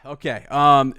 Okay.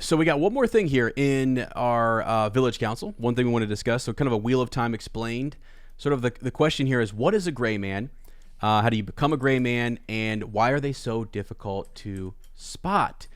So we got one more thing here in our village council. One thing we want to discuss. So kind of a wheel of time explained. Sort of the question here is, what is a gray man? How do you become a gray man? And why are they so difficult to spot?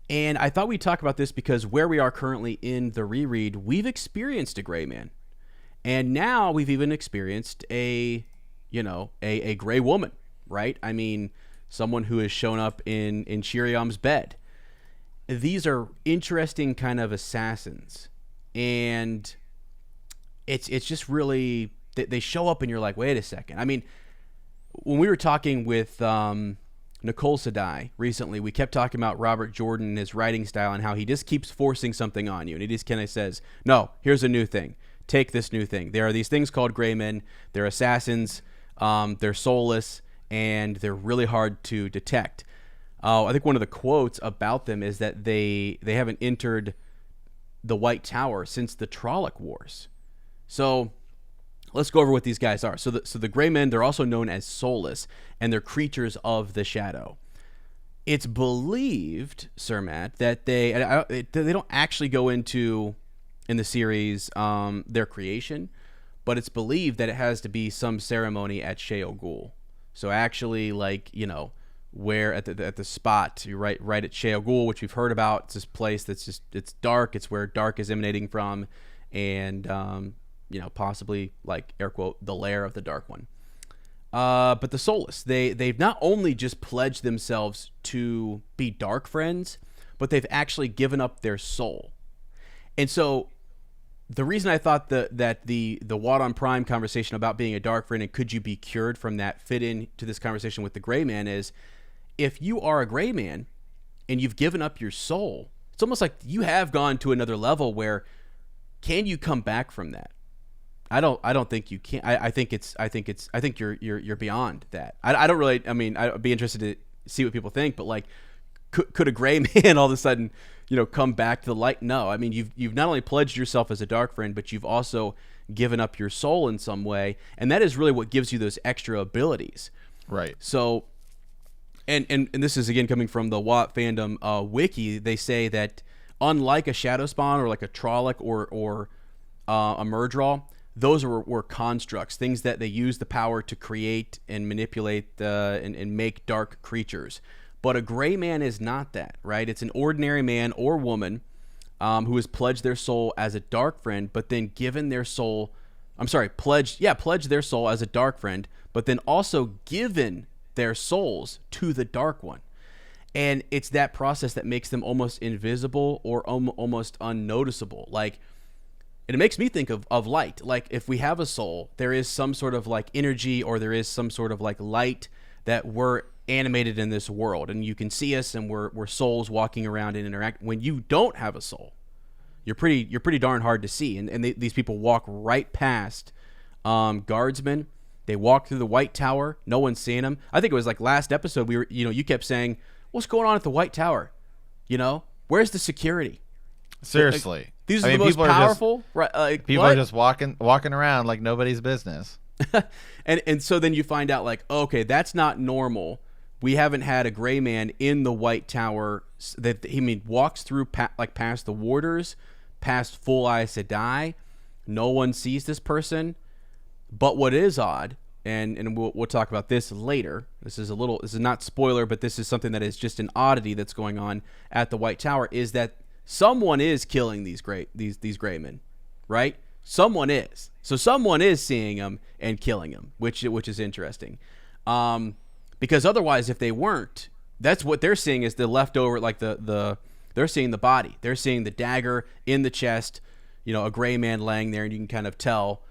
And I thought we'd talk about this because where we are currently in the reread, we've experienced a gray man. And now we've even experienced a gray woman, right? I mean, someone who has shown up in Shiriam's bed. These are interesting kind of assassins, and it's just really, they show up and you're like, wait a second. I mean, when we were talking with Nicole Sadai recently, we kept talking about Robert Jordan and his writing style and how he just keeps forcing something on you, and he just kind of says, no, here's a new thing. Take this new thing. There are these things called gray men. They're assassins. They're soulless, and they're really hard to detect. I think one of the quotes about them is that they haven't entered the White Tower since the Trolloc Wars. So let's go over what these guys are. So the gray men, they're also known as soulless, and they're creatures of the shadow. It's believed, Sir Matt, that they don't actually go into, in the series, their creation, but it's believed that it has to be some ceremony at Sheol Ghul. So actually, like, where at the spot, you're right at Sheol Ghul, which we've heard about. It's this place that's just, it's dark. It's where dark is emanating from, and possibly, like, air quote, the lair of the Dark One. But the Soulless, they've not only just pledged themselves to be Darkfriends, but they've actually given up their soul. And so the reason I thought that the Wadon Prime conversation about being a Darkfriend and could you be cured from that fit into this conversation with the Gray Man is, if you are a Gray Man and you've given up your soul, it's almost like you have gone to another level where, can you come back from that? I don't think you can. I think you're beyond that. I don't really. I mean, I'd be interested to see what people think, but like, could a Gray Man all of a sudden, come back to the light? No. I mean, you've not only pledged yourself as a Darkfriend, but you've also given up your soul in some way, and that is really what gives you those extra abilities. Right. So, and this is again coming from the WoT fandom wiki. They say that unlike a Shadow Spawn or like a Trolloc or a Murdraw, those were constructs, things that they use the power to create and manipulate and make dark creatures. But a Gray Man is not that, right? It's an ordinary man or woman who has pledged their soul as a Darkfriend, but then given their soul, pledged their soul as a Darkfriend, but then also given their souls to the Dark One. And it's that process that makes them almost invisible or almost unnoticeable. Like, and it makes me think of light. Like, if we have a soul, there is some sort of like energy, or there is some sort of like light that we're animated in this world, and you can see us, and we're souls walking around and interact. When you don't have a soul, you're pretty darn hard to see, and these people walk right past guardsmen. They walk through the White Tower. No one's seeing them. I think it was like last episode you kept saying, "What's going on at the White Tower? Where's the security?" Seriously, like, these are the most powerful. People are just walking around like nobody's business. and so then you find out, like, okay, that's not normal. We haven't had a Gray Man in the White Tower that walks through past the warders, past Full Aes Sedai. No one sees this person. But what is odd, and we'll talk about this later. This is not spoiler, but this is something that is just an oddity that's going on at the White Tower, is that someone is killing these Gray Men, right? Someone is. So someone is seeing them and killing them, which is interesting. Because otherwise, if they weren't, that's what they're seeing is the leftover, like they're seeing the body. They're seeing the dagger in the chest, a Gray Man laying there, and you can kind of tell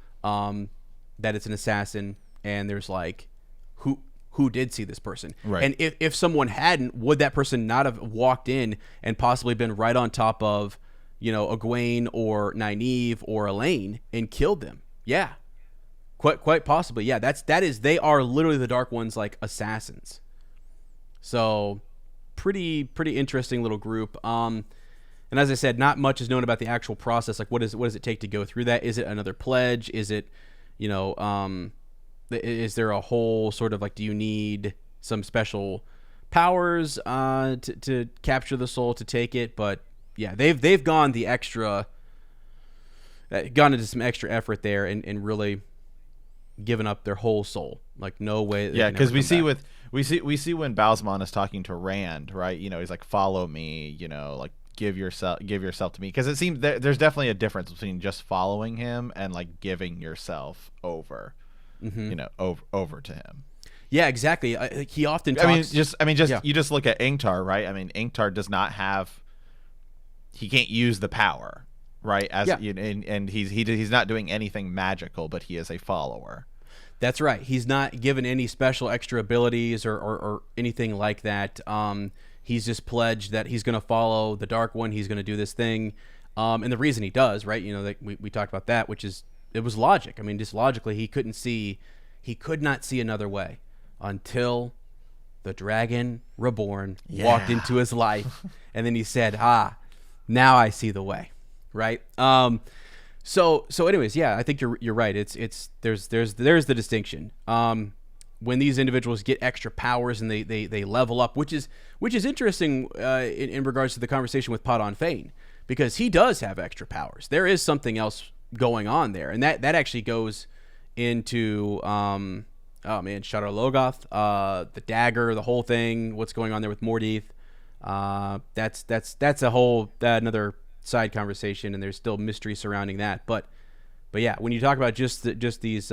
that it's an assassin, and there's like, who did see this person? Right. And if someone hadn't, would that person not have walked in and possibly been right on top of, Egwene or Nynaeve or Elaine and killed them? Yeah. Quite possibly. Yeah, they are literally the Dark One's like assassins. So pretty interesting little group. And as I said, not much is known about the actual process. Like, what does it take to go through that? Is it another pledge? Is it, is there a whole sort of like, do you need some special powers to capture the soul, to take it. But yeah, they've gone the extra, gone into some extra effort there, and really given up their whole soul. Like, no way. Yeah, because we see when Bowsman is talking to Rand, right? You know, he's like, "Follow me," you know, like give yourself to me, because it seems there's definitely a difference between just following him and like giving yourself over, you know, over to him. Yeah, exactly. He often talks. Yeah. You just look at Ingtar, right? I mean, Ingtar does not have. He can't use the power, right? And he's not doing anything magical, but he is a follower. That's right. He's not given any special extra abilities or anything like that. He's just pledged that he's going to follow the Dark One. He's going to do this thing. And the reason he does, right? You know, that we talked about that, which is, it was logic. I mean, just logically, he could not see another way until the Dragon Reborn walked into his life. And then he said, now I see the way. Right. So anyways, yeah, I think you're right. There's the distinction. When these individuals get extra powers and they level up, which is interesting in regards to the conversation with Padon Fane, because he does have extra powers. There is something else going on there, and that actually goes into Shadow Logoth, the dagger, the whole thing, what's going on there with Mordeith. That's a whole another side conversation, and there's still mystery surrounding that. But yeah, when you talk about just these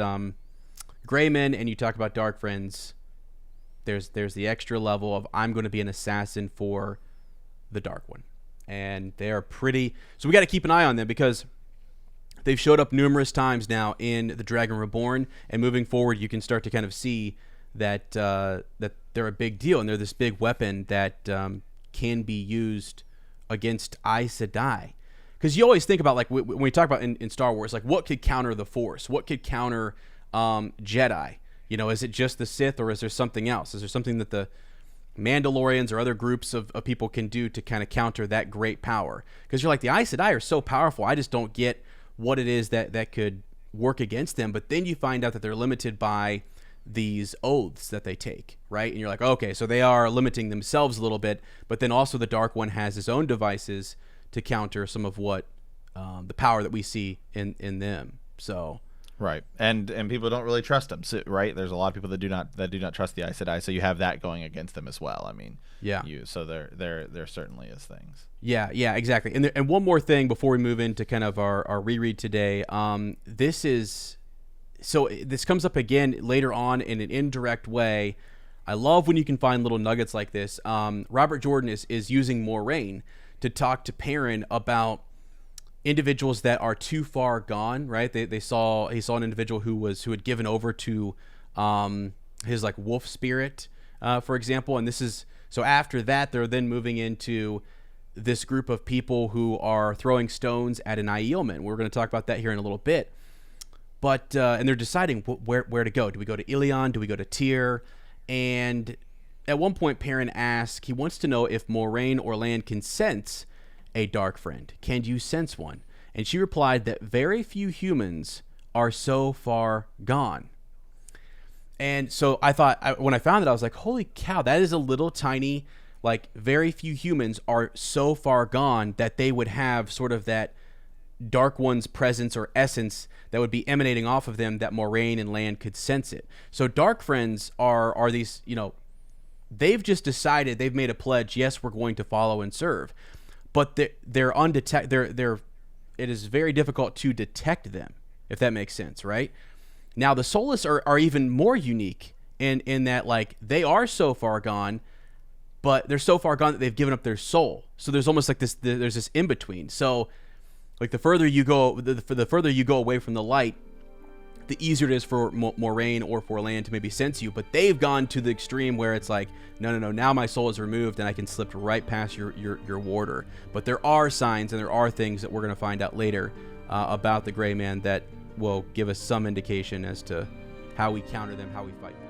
gray men, and you talk about Darkfriends, there's the extra level of, I'm going to be an assassin for the Dark One, and they are pretty. So we got to keep an eye on them, because they've showed up numerous times now in the Dragon Reborn, and moving forward, you can start to kind of see that that they're a big deal, and they're this big weapon that can be used against Aes Sedai. Because you always think about, like, when we talk about in Star Wars, like, what could counter the Force? What could counter Jedi? You know, is it just the Sith, or is there something else? Is there something that the Mandalorians or other groups of people can do to kind of counter that great power? Because you're like, the Aes Sedai are so powerful, I just don't get what it is that could work against them. But then you find out that they're limited by these oaths that they take, right? And you're like, okay, so they are limiting themselves a little bit, but then also the Dark One has his own devices to counter some of what the power that we see in them. So right, and people don't really trust them, so, right? There's a lot of people that do not trust the Aes Sedai, so you have that going against them as well. I mean, so there certainly is things. Yeah, exactly. And one more thing before we move into kind of our reread today. This comes up again later on in an indirect way. I love when you can find little nuggets like this. Robert Jordan is using Moiraine to talk to Perrin about individuals that are too far gone, right? He saw an individual who had given over to his like wolf spirit, for example. And this is, so after that, they're then moving into this group of people who are throwing stones at an Aielman. We're going to talk about that here in a little bit. But and they're deciding where to go. Do we go to Ilion? Do we go to Tyr? And at one point, Perrin asks, he wants to know if Moiraine or Lan can sense a dark friend. Can you sense one? And she replied that very few humans are so far gone. And so I thought, when I found it, I was like, holy cow, that is a little tiny, like, very few humans are so far gone that they would have sort of that Dark One's presence or essence that would be emanating off of them, that Moiraine and Lan could sense it. So Darkfriends are these, you know, they've just decided, they've made a pledge, yes, we're going to follow and serve. But they're undetected. It is very difficult to detect them, if that makes sense, right? Now the Soulless are even more unique in that, like, they are so far gone, but they're so far gone that they've given up their soul. So there's almost like this. There's this in between. So, like, the further you go, the further you go away from the light, the easier it is for Moiraine or for Lan to maybe sense you. But they've gone to the extreme where it's like, no, now my soul is removed and I can slip right past your warder. But there are signs and there are things that we're going to find out later about the Gray Man that will give us some indication as to how we counter them, how we fight them.